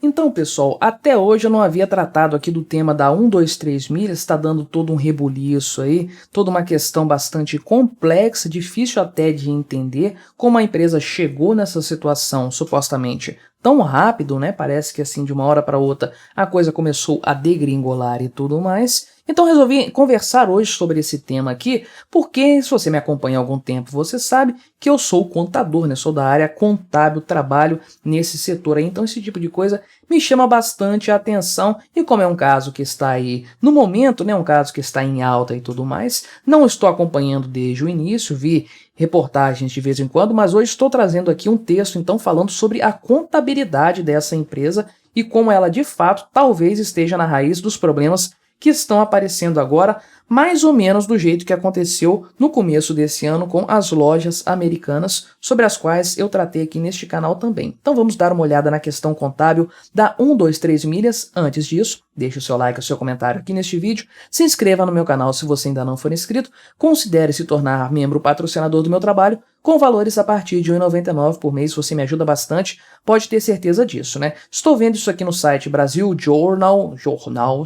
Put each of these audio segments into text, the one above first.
Então, pessoal, até hoje eu não havia tratado aqui do tema da 123 milhas, está dando todo um rebuliço aí, toda uma questão bastante complexa, difícil até de entender como a empresa chegou nessa situação supostamente tão rápido, né? Parece que assim de uma hora para outra a coisa começou a degringolar e tudo mais. Então resolvi conversar hoje sobre esse tema aqui, porque se você me acompanha há algum tempo, você sabe que eu sou contador, né? Sou da área contábil, trabalho nesse setor aí, então esse tipo de coisa me chama bastante a atenção, e como é um caso que está aí no momento, né, um caso que está em alta e tudo mais, não estou acompanhando desde o início, vi reportagens de vez em quando, mas hoje estou trazendo aqui um texto então falando sobre a contabilidade dessa empresa e como ela de fato talvez esteja na raiz dos problemas que estão aparecendo agora, mais ou menos do jeito que aconteceu no começo desse ano com as lojas americanas, sobre as quais eu tratei aqui neste canal também. Então vamos dar uma olhada na questão contábil da 123 milhas. Antes disso, deixe o seu like e o seu comentário aqui neste vídeo, se inscreva no meu canal se você ainda não for inscrito, considere se tornar membro patrocinador do meu trabalho, com valores a partir de R$ 1,99 por mês, você me ajuda bastante, pode ter certeza disso, né? Estou vendo isso aqui no site Brasil Journal,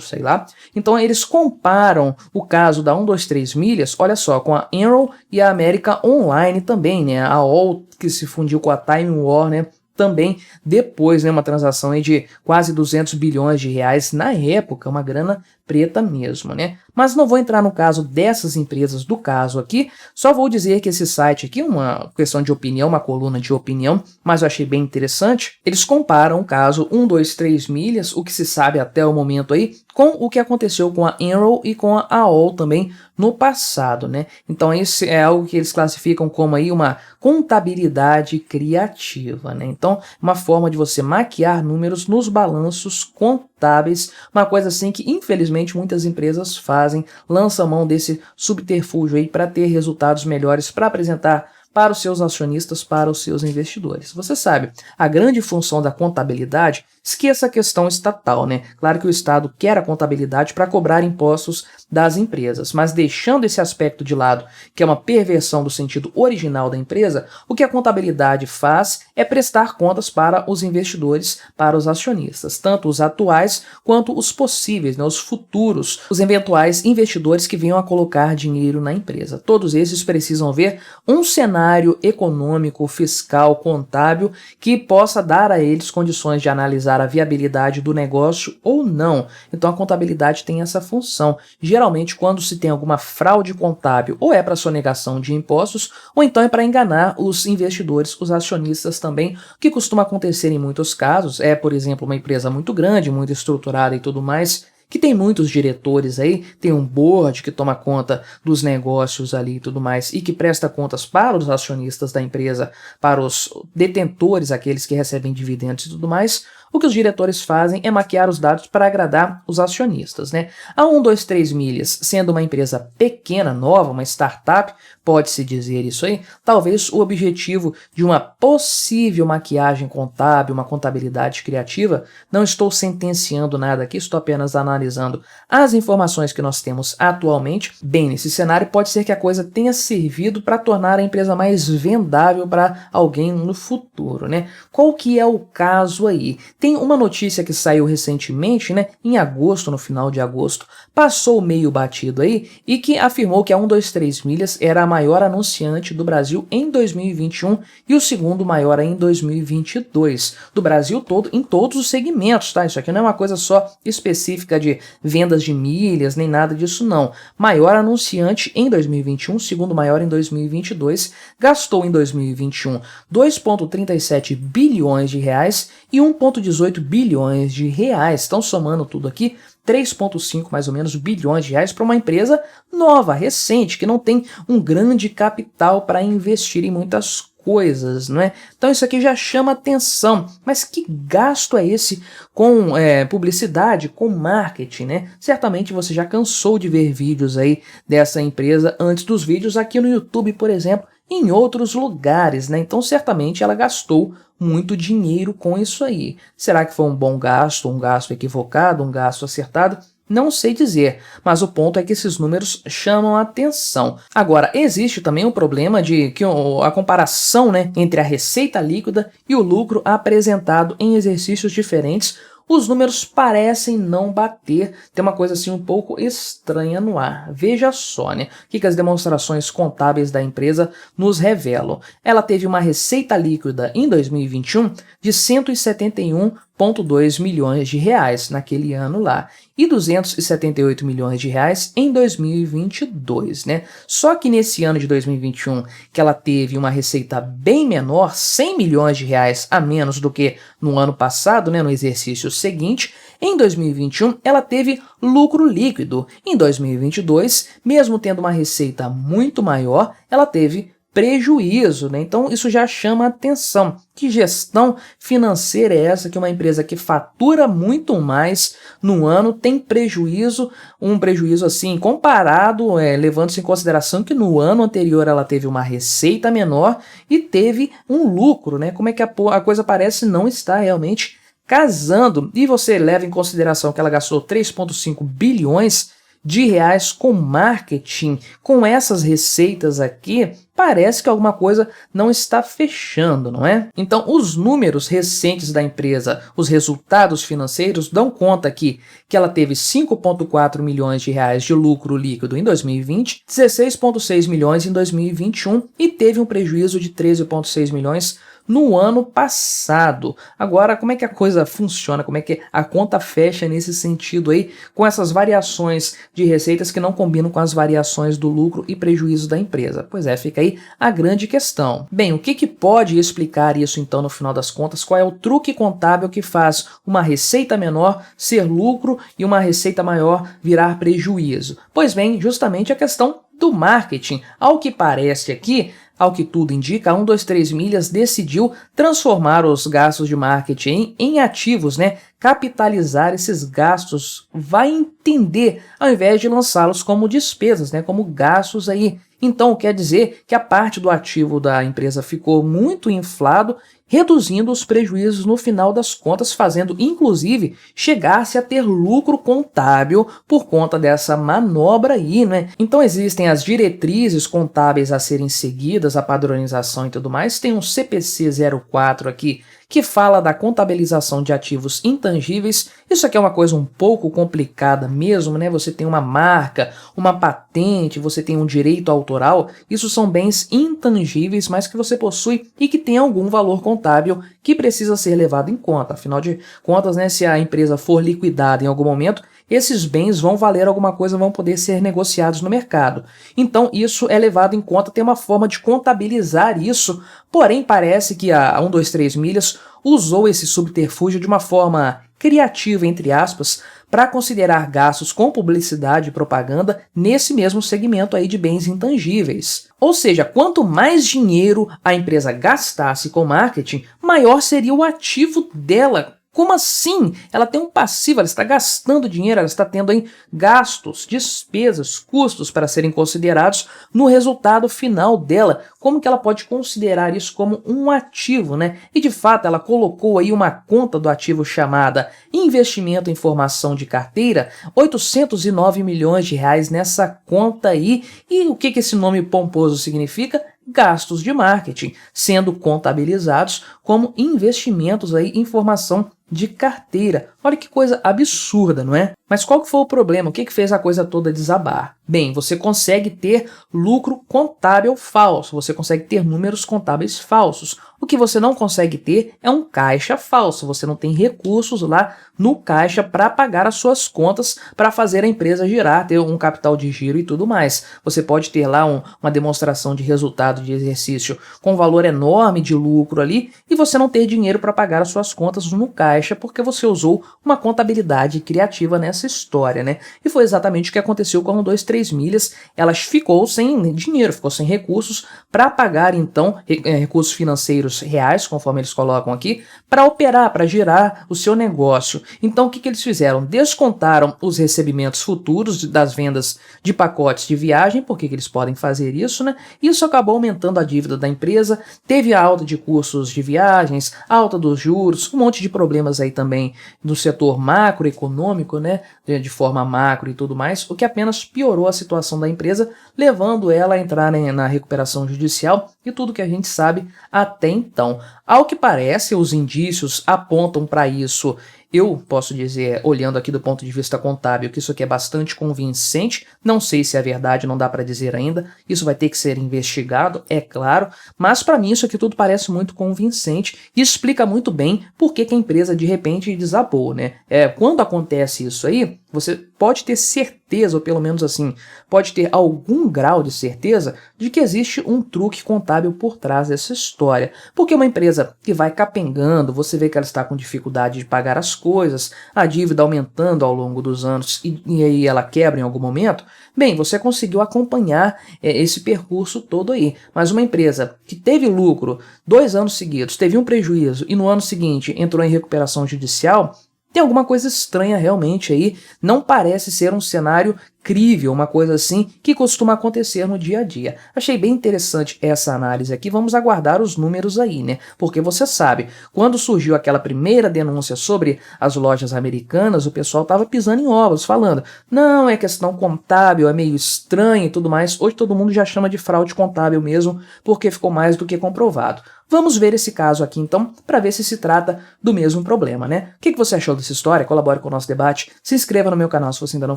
sei lá. Então eles comparam o caso da 123 milhas, olha só, com a Enroll e a América Online também, né? A All que se fundiu com a Time Warner também depois, né, uma transação aí de quase 200 bilhões de reais na época, uma grana preta mesmo, né? Mas não vou entrar no caso dessas empresas do caso aqui, só vou dizer que esse site aqui, uma questão de opinião, uma coluna de opinião, mas eu achei bem interessante, eles comparam o caso 123 milhas, o que se sabe até o momento aí, com o que aconteceu com a Enroll e com a AOL também no passado, né? Então isso é algo que eles classificam como aí uma contabilidade criativa, né? Então, uma forma de você maquiar números nos balanços contábeis, uma coisa assim que infelizmente muitas empresas fazem, lançam mão desse subterfúgio aí para ter resultados melhores, para apresentar para os seus acionistas, para os seus investidores. Você sabe, a grande função da contabilidade, esqueça a questão estatal, né? Claro que o Estado quer a contabilidade para cobrar impostos das empresas, mas deixando esse aspecto de lado, que é uma perversão do sentido original da empresa, o que a contabilidade faz é prestar contas para os investidores, para os acionistas, tanto os atuais quanto os possíveis, né, os futuros, os eventuais investidores que venham a colocar dinheiro na empresa. Todos esses precisam ver um cenário econômico, fiscal, contábil que possa dar a eles condições de analisar a viabilidade do negócio ou não. Então a contabilidade tem essa função. Geralmente quando se tem alguma fraude contábil, ou é para sonegação de impostos, ou então é para enganar os investidores, os acionistas também, o que costuma acontecer em muitos casos. É, por exemplo, uma empresa muito grande, muito estruturada e tudo mais, que tem muitos diretores aí, tem um board que toma conta dos negócios ali e tudo mais, e que presta contas para os acionistas da empresa, para os detentores, aqueles que recebem dividendos e tudo mais. O que os diretores fazem é maquiar os dados para agradar os acionistas, né? A 123 milhas, sendo uma empresa pequena, nova, uma startup, pode-se dizer isso aí, talvez o objetivo de uma possível maquiagem contábil, uma contabilidade criativa, não estou sentenciando nada aqui, estou apenas analisando as informações que nós temos atualmente. Bem, nesse cenário pode ser que a coisa tenha servido para tornar a empresa mais vendável para alguém no futuro, né? Qual que é o caso aí? Tem uma notícia que saiu recentemente, né, em agosto, no final de agosto, passou meio batido aí, e que afirmou que a 123 milhas era a maior anunciante do Brasil em 2021 e o segundo maior em 2022, do Brasil todo, em todos os segmentos, tá? Isso aqui não é uma coisa só específica de vendas de milhas, nem nada disso não. Maior anunciante em 2021, segundo maior em 2022, gastou em 2021 2,37 bilhões de reais e 1,18 bilhões de reais. Estão somando tudo aqui, 3,5 mais ou menos bilhões de reais para uma empresa nova, recente, que não tem um grande capital para investir em muitas coisas, não é? Então isso aqui já chama atenção, mas que gasto é esse com publicidade, com marketing, né? Certamente você já cansou de ver vídeos aí dessa empresa antes dos vídeos aqui no YouTube, por exemplo, em outros lugares, né? Então certamente ela gastou muito dinheiro com isso aí. Será que foi um bom gasto, um gasto equivocado, um gasto acertado? Não sei dizer, mas o ponto é que esses números chamam a atenção. Agora, existe também o problema de que a comparação, né, entre a receita líquida e o lucro apresentado em exercícios diferentes, os números parecem não bater, tem uma coisa assim um pouco estranha no ar. Veja só, né, o que as demonstrações contábeis da empresa nos revelam. Ela teve uma receita líquida em 2021 de 171,2 milhões de reais naquele ano lá e 278 milhões de reais em 2022, né? Só que nesse ano de 2021, que ela teve uma receita bem menor, 100 milhões de reais a menos do que no ano passado, né, no exercício seguinte, em 2021 ela teve lucro líquido. Em 2022, mesmo tendo uma receita muito maior, ela teve prejuízo, né? Então isso já chama atenção. Que gestão financeira é essa que uma empresa que fatura muito mais no ano tem prejuízo, um prejuízo assim comparado, levando-se em consideração que no ano anterior ela teve uma receita menor e teve um lucro, né? Como é que a coisa parece não estar realmente casando? E você leva em consideração que ela gastou 3,5 bilhões de reais com marketing, com essas receitas aqui, parece que alguma coisa não está fechando, não é? Então, os números recentes da empresa, os resultados financeiros, dão conta aqui que ela teve 5,4 milhões de reais de lucro líquido em 2020, 16,6 milhões em 2021 e teve um prejuízo de 13,6 milhões no ano passado. Agora, como é que a coisa funciona? Como é que a conta fecha nesse sentido aí, com essas variações de receitas que não combinam com as variações do lucro e prejuízo da empresa? Pois é, fica aí a grande questão. Bem, o que pode explicar isso então no final das contas? Qual é o truque contábil que faz uma receita menor ser lucro e uma receita maior virar prejuízo? Pois bem, justamente a questão do marketing. Ao que parece aqui, ao que tudo indica, a 123 Milhas decidiu transformar os gastos de marketing em ativos, né? Capitalizar esses gastos, vai entender, ao invés de lançá-los como despesas, né? Como gastos aí. Então, quer dizer que a parte do ativo da empresa ficou muito inflado, reduzindo os prejuízos no final das contas, fazendo inclusive chegar-se a ter lucro contábil por conta dessa manobra aí, né? Então existem as diretrizes contábeis a serem seguidas, a padronização e tudo mais. Tem um CPC 04 aqui que fala da contabilização de ativos intangíveis. Isso aqui é uma coisa um pouco complicada mesmo, né? Você tem uma marca, uma patente, você tem um direito autoral. Isso são bens intangíveis, mas que você possui e que tem algum valor contábil que precisa ser levado em conta. Afinal de contas, né, se a empresa for liquidada em algum momento, esses bens vão valer alguma coisa, vão poder ser negociados no mercado. Então, isso é levado em conta, tem uma forma de contabilizar isso, porém parece que a 123 Milhas usou esse subterfúgio de uma forma criativa, entre aspas, para considerar gastos com publicidade e propaganda nesse mesmo segmento aí de bens intangíveis. Ou seja, quanto mais dinheiro a empresa gastasse com marketing, maior seria o ativo dela. Como assim? Ela tem um passivo, ela está gastando dinheiro, ela está tendo aí gastos, despesas, custos para serem considerados no resultado final dela. Como que ela pode considerar isso como um ativo, né? E de fato ela colocou aí uma conta do ativo chamada Investimento em Formação de Carteira, 809 milhões de reais nessa conta aí. E o que esse nome pomposo significa? Gastos de marketing, sendo contabilizados como investimentos aí em formação de carteira. Olha que coisa absurda, não é? Mas qual que foi o problema? O que fez a coisa toda desabar? Bem, você consegue ter lucro contábil falso, você consegue ter números contábeis falsos. O que você não consegue ter é um caixa falso, você não tem recursos lá no caixa para pagar as suas contas, para fazer a empresa girar, ter um capital de giro e tudo mais. Você pode ter lá uma demonstração de resultado de exercício com um valor enorme de lucro ali e você não ter dinheiro para pagar as suas contas no caixa porque você usou uma contabilidade criativa nessa história, né? E foi exatamente o que aconteceu com a 123 Milhas. Ela ficou sem dinheiro, ficou sem recursos para pagar então recursos financeiros reais, conforme eles colocam aqui, para operar, para girar o seu negócio. Então o que eles fizeram? Descontaram os recebimentos futuros das vendas de pacotes de viagem. Por que eles podem fazer isso, né? Isso acabou aumentando a dívida da empresa, teve a alta de custos de viagens, alta dos juros, um monte de problemas aí também no setor macroeconômico, né? de forma macro e tudo mais, o que apenas piorou a situação da empresa, levando ela a entrar na recuperação judicial e tudo que a gente sabe até então. Ao que parece, os indícios apontam para isso. Eu posso dizer, olhando aqui do ponto de vista contábil, que isso aqui é bastante convincente. Não sei se é verdade, não dá para dizer ainda. Isso vai ter que ser investigado, é claro. Mas para mim isso aqui tudo parece muito convincente e explica muito bem por que a empresa de repente desabou, né? Quando acontece isso aí, você pode ter certeza, ou pelo menos assim, pode ter algum grau de certeza de que existe um truque contábil por trás dessa história. Porque uma empresa que vai capengando, você vê que ela está com dificuldade de pagar as coisas, a dívida aumentando ao longo dos anos e aí ela quebra em algum momento, bem, você conseguiu acompanhar esse percurso todo aí. Mas uma empresa que teve lucro 2 anos seguidos, teve um prejuízo e no ano seguinte entrou em recuperação judicial, tem alguma coisa estranha realmente aí, não parece ser um cenário crível, uma coisa assim que costuma acontecer no dia a dia. Achei bem interessante essa análise aqui, vamos aguardar os números aí, né? Porque você sabe, quando surgiu aquela primeira denúncia sobre as lojas americanas, o pessoal estava pisando em ovos, falando, não, é questão contábil, é meio estranho e tudo mais. Hoje todo mundo já chama de fraude contábil mesmo, porque ficou mais do que comprovado. Vamos ver esse caso aqui então, para ver se trata do mesmo problema, né? O que você achou dessa história? Colabore com o nosso debate, se inscreva no meu canal se você ainda não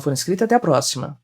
for inscrito e até a próxima.